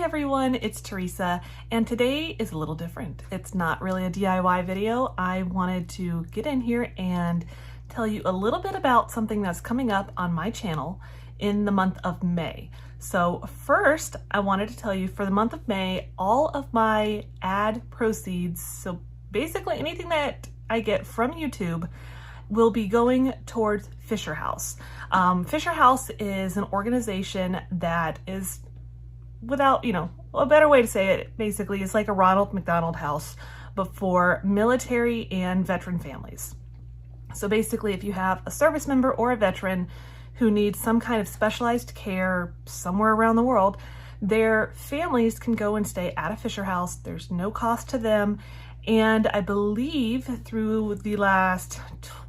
everyone, it's Teresa, and today is a little different. It's not really a DIY video. I wanted to get in here and tell you a little bit about something that's coming up on my channel in the month of May. So first, I wanted to tell you for the month of May, all of my ad proceeds, so basically anything that I get from YouTube, will be going towards Fisher House. Fisher House is an organization that is, without, a better way to say it, basically, it's like a Ronald McDonald House, but for military and veteran families. So basically, if you have a service member or a veteran who needs some kind of specialized care somewhere around the world, their families can go and stay at a Fisher House. There's no cost to them. And I believe through the last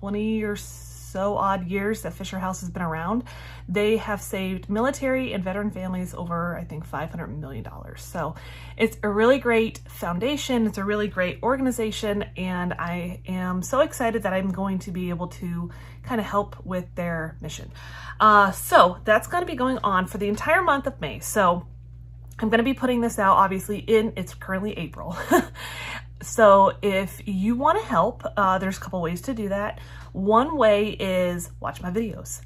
20 or so odd years that Fisher House has been around, they have saved military and veteran families over, I think, $500 million. So it's a really great foundation. It's a really great organization. And I am so excited that I'm going to be able to kind of help with their mission. So that's going to be going on for the entire month of May. So I'm going to be putting this out, obviously, it's currently April. So if you want to help, there's a couple ways to do that. One way is watch my videos.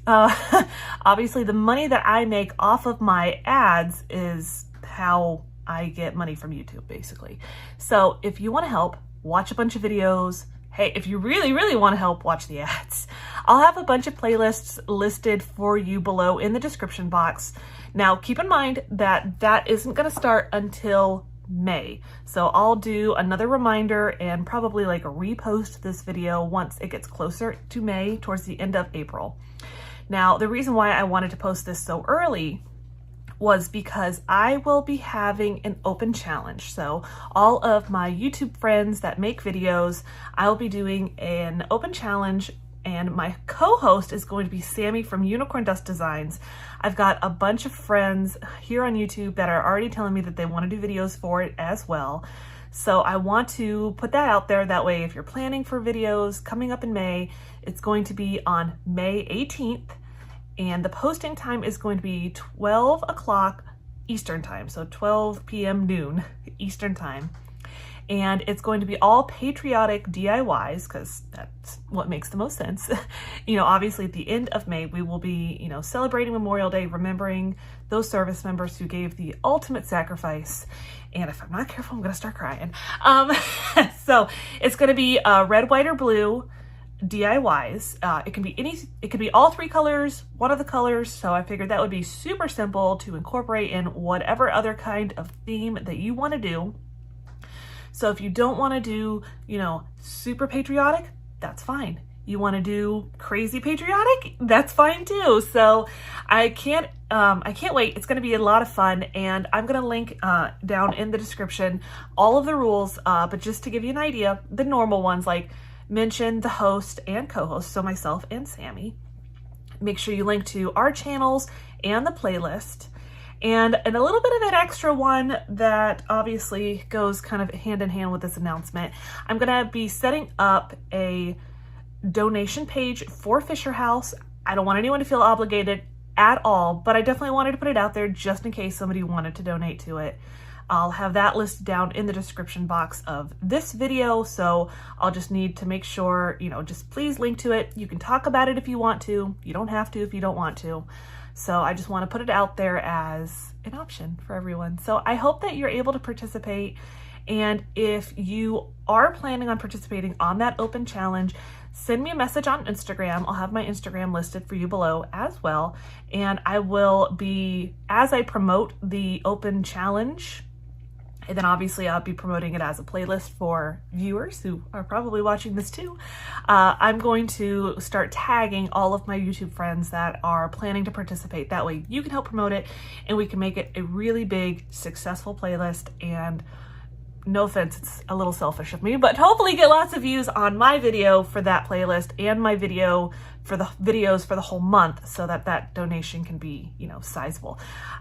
Obviously, the money that I make off of my ads is how I get money from YouTube, basically. So if you want to help, watch a bunch of videos. Hey, if you really, really want to help, watch the ads. I'll have a bunch of playlists listed for you below in the description box. Now, keep in mind that that isn't going to start until May. So I'll do another reminder and probably like repost this video once it gets closer to May, towards the end of April. Now, the reason why I wanted to post this so early was because I will be having an open challenge. So all of my YouTube friends that make videos, I'll be doing an open challenge, and my co-host is going to be Sammy from Unicorn Dust Designs. I've got a bunch of friends here on YouTube that are already telling me that they want to do videos for it as well. So I want to put that out there. That way, if you're planning for videos coming up in May, it's going to be on May 18th. And the posting time is going to be 12 o'clock Eastern time. So 12 p.m. noon Eastern time. And it's going to be all patriotic DIYs, because that's what makes the most sense. Obviously at the end of May, we will be, celebrating Memorial Day, remembering those service members who gave the ultimate sacrifice. And if I'm not careful, I'm going to start crying. So it's going to be red, white, or blue DIYs. It can be all three colors, one of the colors. So I figured that would be super simple to incorporate in whatever other kind of theme that you want to do. So if you don't want to do, super patriotic, that's fine. You want to do crazy patriotic, that's fine too. So I can't wait. It's going to be a lot of fun, and I'm going to link down in the description all of the rules. But just to give you an idea, the normal ones, like mention the host and co-host, so myself and Sammy. Make sure you link to our channels and the playlist. And a little bit of an extra one that obviously goes kind of hand in hand with this announcement. I'm going to be setting up a donation page for Fisher House. I don't want anyone to feel obligated at all, but I definitely wanted to put it out there just in case somebody wanted to donate to it. I'll have that listed down in the description box of this video. So I'll just need to make sure, just please link to it. You can talk about it if you want to. You don't have to if you don't want to. So I just want to put it out there as an option for everyone. So I hope that you're able to participate. And if you are planning on participating on that open challenge, send me a message on Instagram. I'll have my Instagram listed for you below as well. And I will be, as I promote the open challenge, and then obviously I'll be promoting it as a playlist for viewers who are probably watching this too. I'm going to start tagging all of my YouTube friends that are planning to participate. That way you can help promote it, and we can make it a really big, successful playlist. And no offense, it's a little selfish of me, but hopefully get lots of views on my video for that playlist and my video for the videos for the whole month, so that that donation can be, sizable.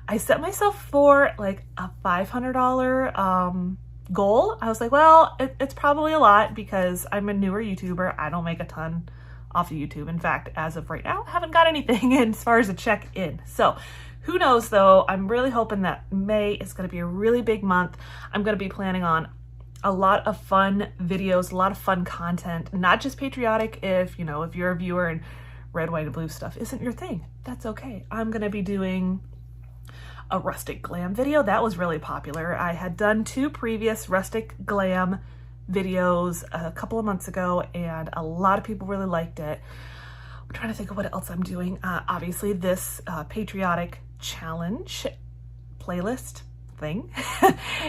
I set myself for like a $500 goal. I was like, well, it's probably a lot because I'm a newer YouTuber. I don't make a ton off of YouTube. In fact, as of right now, I haven't got anything in as far as a check in. So Who knows though, I'm really hoping that May is going to be a really big month. I'm going to be planning on a lot of fun videos, a lot of fun content, not just patriotic. If you're a viewer and red, white, and blue stuff isn't your thing, that's okay. I'm going to be doing a rustic glam video. That was really popular. I had done 2 previous rustic glam videos a couple of months ago and a lot of people really liked it. I'm trying to think of what else I'm doing. Obviously this patriotic challenge playlist thing.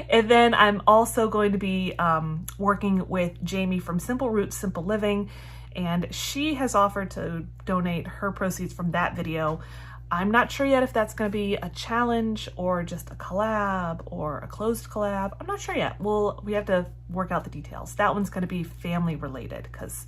And then I'm also going to be working with Jamie from Simple Roots, Simple Living, and she has offered to donate her proceeds from that video. I'm not sure yet if that's going to be a challenge or just a collab or a closed collab. I'm not sure yet. We have to work out the details. That one's going to be family related because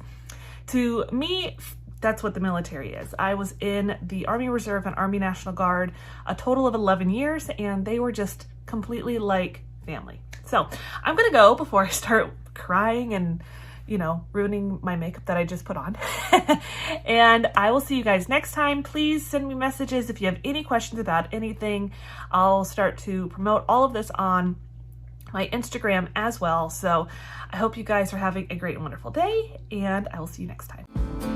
to me, that's what the military is. I was in the Army Reserve and Army National Guard a total of 11 years, and they were just completely like family. So I'm gonna go before I start crying and, ruining my makeup that I just put on. And I will see you guys next time. Please send me messages if you have any questions about anything. I'll start to promote all of this on my Instagram as well. So I hope you guys are having a great and wonderful day, and I will see you next time.